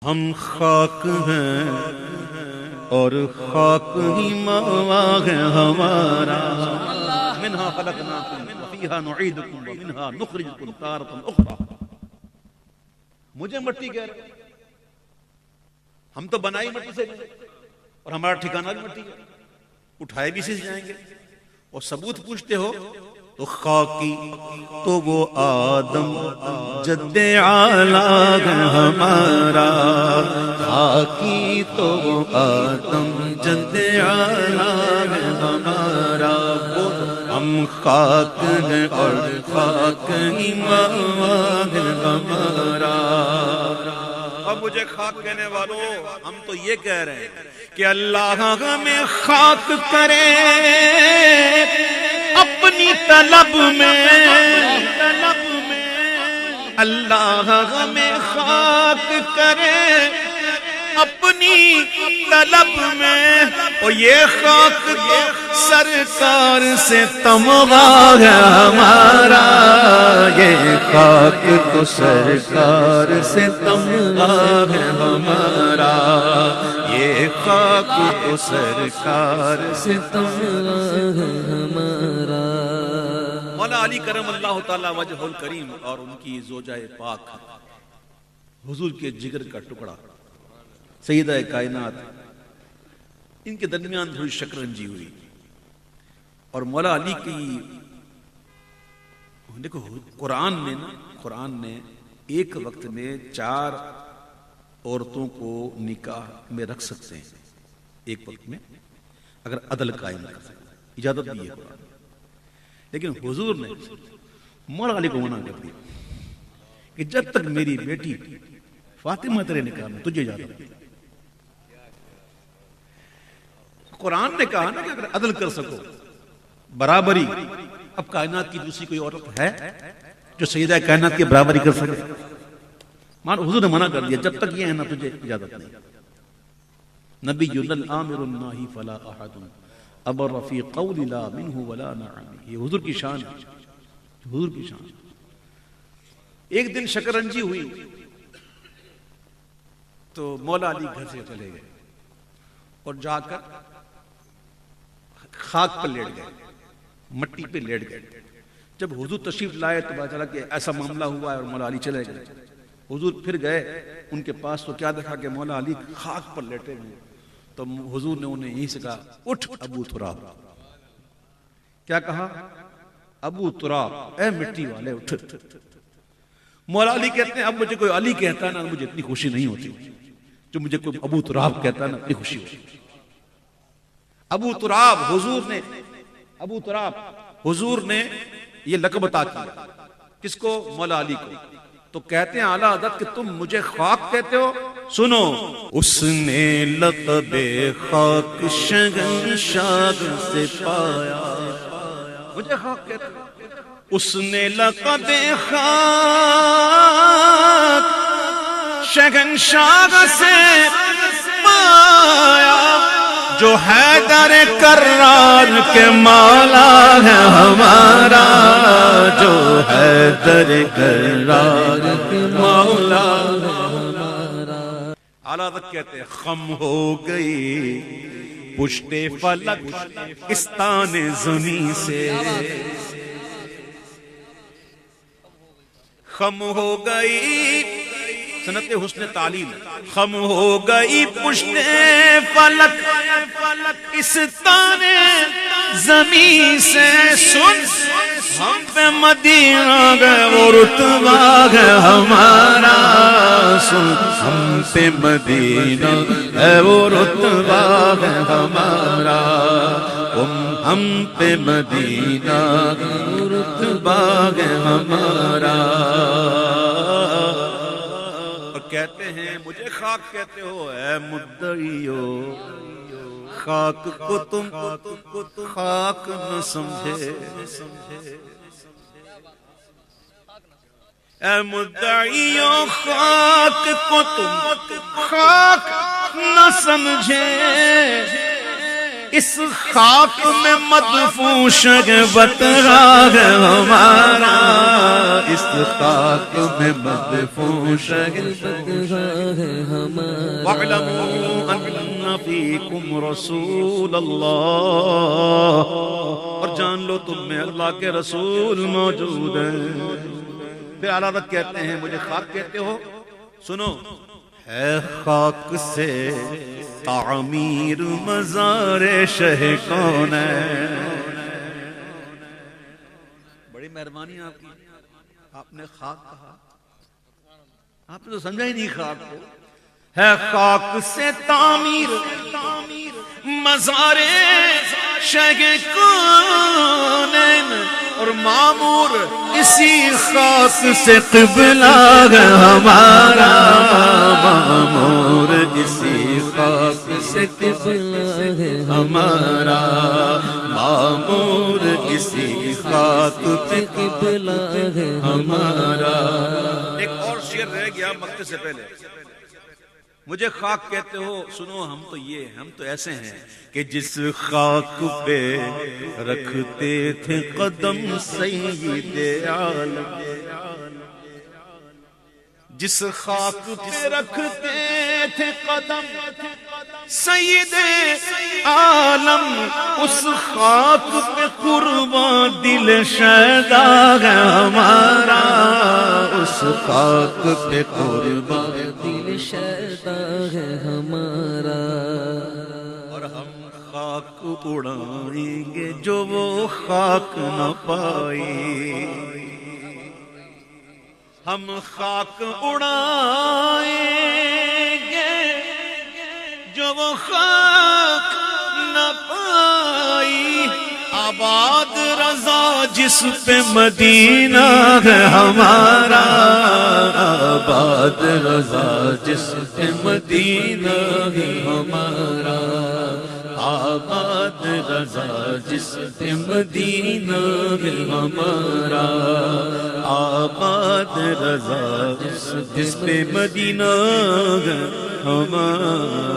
ہم خاک ہیں اور خاک ہی ماوا ہے ہمارا منہا خلقناکم وفیہا نعیدکم ومنہا نخرجکم تارۃ اخری. مجھے مٹی کہہ رہے ہم تو بنائی مٹی سے اور ہمارا ٹھکانہ بھی مٹی ہے, اٹھائے بھی سے جائیں گے. اور ثبوت پوچھتے ہو تو خاکی تو وہ آدم جد اعلیٰ ہے ہمارا, خاکی تو وہ آدم جد اعلیٰ ہے ہمارا. ہم خاک ہیں اور خاک ہی ماوا ہے ہمارا. اب مجھے خاک کہنے والوں, ہم تو یہ کہہ رہے ہیں کہ اللہ ہمیں خاک کرے اپنی طلب میں, اللہ ہمیں خاک کرے اپنی طلب میں. اور یہ خاک تو سرکار سے تمغا ہے ہمارا, یہ خاک تو سرکار سے تمغا ہے ہمارا, یہ خاک تو سرکار سے تمغا ہے ہمارا. مولا علی کرم اللہ تعالی وجہ الکریم اور ان کی زوجہ پاک حضور کے جگر کا ٹکڑا سیدہ کائنات, ان کے درمیان تھوڑی شکرنجی ہوئی. اور مولا علی کی دیکھو قرآن نے ایک وقت میں 4 عورتوں کو نکاح میں رکھ سکتے ہیں ایک وقت میں, اگر عدل قائم کر سکتے, اجازت دی ہے قرآن. لیکن حضور نے مولا علی کو منع کر دیا کہ جب تک میری بیٹی فاطمہ تیرے نکاح میں تجھے اجازت دی. قرآن نے کہا نا کہ اگر عدل کر سکو, برابری, اب کائنات کی دوسری کوئی عورت ہے جو سیدہ کائنات کی برابری کر سکے؟ حضور نے منع کر دیا, جب تک یہ ہے نا تجھے اجازت نہیں. نبی العامر الناہی فلا احد ابر فی قول لا منہ ولا نعم. یہ حضور کی شان ہے, حضور کی شان. ایک دن شکرنجی ہوئی تو مولا علی گھر سے چلے گئے اور جا کر خاک پر لیٹ گئے, مٹی پہ لیٹ گئے. جب حضور تشریف لائے تو پتا چلا کہ ایسا معاملہ ہوا ہے اور مولا علی چلے گئے. حضور پھر گئے ان کے پاس تو کیا دیکھا کہ مولا علی خاک پر لیٹے ہوئے. تو حضور نے انہیں یہیں سے کہا, اٹھ ابو تراب. کیا کہا؟ ابو تراب, اے مٹی والے اٹھ. مولا علی کہتے ہیں اب مجھے کوئی علی کہتا ہے نا مجھے اتنی خوشی نہیں ہوتی, جو مجھے کوئی ابو تراب کہتا ہے نا اتنی خوشی ہوتی. ابو تراب حضور نے یہ لقب عطا کیا. کس کو؟ مولا علی کو. تو کہتے ہیں اعلیٰ حضرت کہ تم مجھے خاک کہتے ہو. سنو, اس نے لقب خاک شہنشاہ سے پایا. مجھے خاک کہتے ہو, اس نے لقب خاک شہنشاہ سے پایا, جو حیدر کرار کے مولا ہے ہمارا, جو حیدر کرار کے مولا ہے ہمارا. اعلیٰ حضرت کہتے ہیں خم ہو گئی پشت فلک استان زمین سے, خم ہو گئی سنت حسن تعلیم, خم ہو گئی پشت فلک استان زمین سے. سن ہم پہ مدینہ گئے وہ رتبہ ہے ہمارا, سن ہم پہ مدینہ ہے وہ رتبہ ہے ہمارا, ہم پہ مدینہ رتبہ ہے ہمارا. کہتے ہیں مجھے خاک کہتے ہو, اے مدعیو خاک کو تم خاک نہ سمجھے, اے مدعیو خاک کو تم خاک نہ سمجھے, اس خاک میں مدفون شہبت ہے ہمارا، اس خاک میں مدفون شہبت ہے ہمارا۔ وَاعْلَمُوا أَنَّ فِيكُمْ رَسُولَ اللَّهِ، اور جان لو تم میں اللہ کے رسول موجود ہیں۔ پھر اعلیٰ حضرت کہتے ہیں مجھے خاک کہتے ہو، سنو، ہے خاک سے تعمیر مزار شہ کون ہے۔ بڑی مہربانی آپ کی، آپ نے خاک کہا، آپ نے تو سمجھا ہی نہیں خاک کو۔ ہے خاک سے تعمیر مزار شہ کون ہے، اور معمور اسی خاک سے قبلہ ہے ہمارا، معمور اسی خاک سے قبلہ ہے ہمارا، معمور اسی خاک پہ قبلہ ہے ہمارا۔ ایک اور شعر رہ گیا مکتے سے پہلے، مجھے خاک کہتے ہو، سنو ہم تو یہ، ہم تو ایسے ہیں کہ جس خاک پہ رکھتے تھے قدم سید عالم، جس خاک پہ رکھتے تھے قدم سید عالم، اس خاک پہ قربان دل شیدا ہے ہمارا، اس خاک پہ قربان دل شیدا ہے ہمارا۔ اور ہم خاک اڑائیں گے جو وہ خاک نہ پائی، ہم خاک اڑائیں گے جو وہ خاک نہ پائی، آباد رضا جس پہ مدینہ ہے ہمارا، آباد رضا جس پہ مدینہ ہے ہمارا، آباد رضا جس پہ مدینہ ہے ہمارا، آباد رضا جس پہ مدینہ ہے ہمارا۔